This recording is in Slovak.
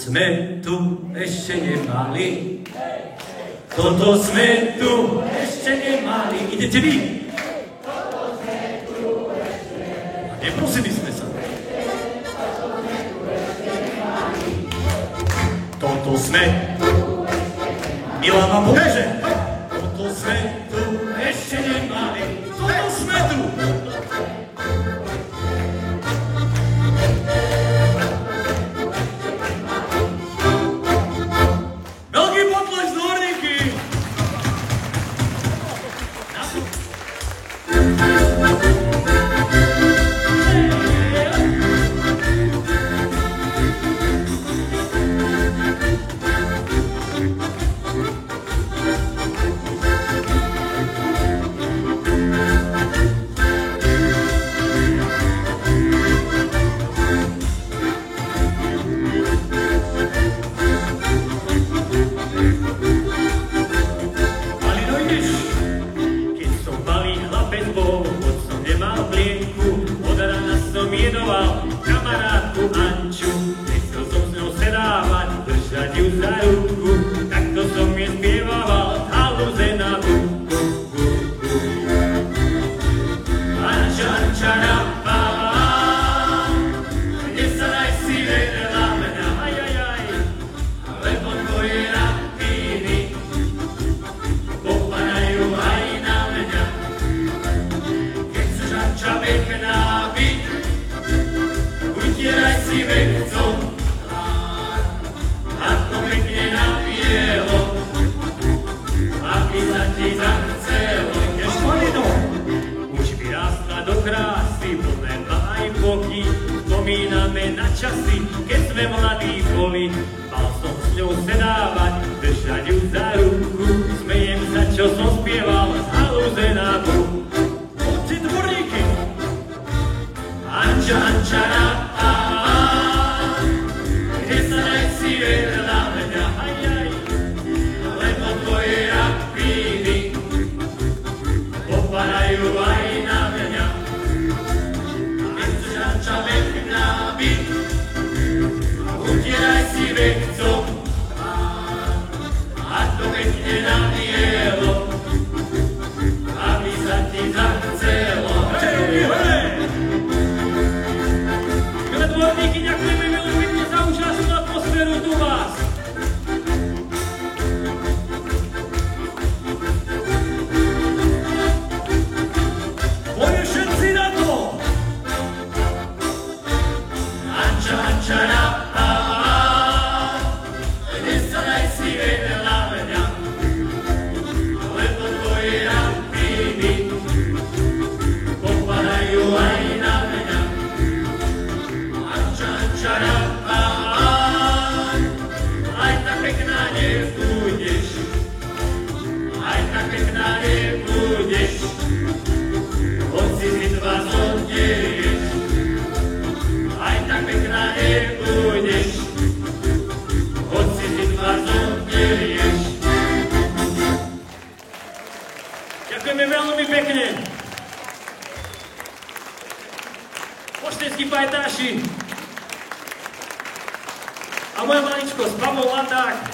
sme tu ešte nemali. Toto sme tu ešte nemali. Idete vy? A neprosili sme sa. Toto sme. Milá ma povedže. Toto sme tu ešte nemali. Toto sme tu. Kamarátku Anču, nechcel som s ňou sedávať, držať ju za ruku, takto som jej spievával halúze na buku. Anča, Anča, rapáva, nesadaj si vedľa mňa, ajajaj, lebo tvoje rapíny popadajú aj na mňa. Keď chceš Anča pekná byť, utieraj si vekcom a to pekne na bielo, aby sa ti zachcelo. Školino, už vyrástla do krásy, plné má aj boky. Spomíname na časy, keď sme mladí boli. Mal som s ňou sedávať, držať ju za ruku. Smejem sa, čo som spieval z halúze na buku. Poďte dvorníky! Anča, Anča, rapáva, nesadaj si vedľa mňa, ajaj, lebo tvoje rapíny popadajú aj na mňa. Nechceš Anča pekná byť, utieraj si vekcom a to pekne na bielo, aby sa ti zachcelo. Dvorníky, ďakujeme veľmi pekne za úžasnú atmosféru tu vás. Poďme všetci na to. Anča, Anča, rapáva, nesadaj si vedľa mňa, lebo tvoje rapíny popadajú aj na mňa. Anča, rapáva, aj tak pekná nebudeš, aj tak pekná nebudeš, hoci si dva zodnerieš, aj tak pekná nebudeš, hoci si dva zodnerieš. Ďakujeme veľmi pekne. Poštenskí pajtáši a moja maličkosť, Pavol Laták.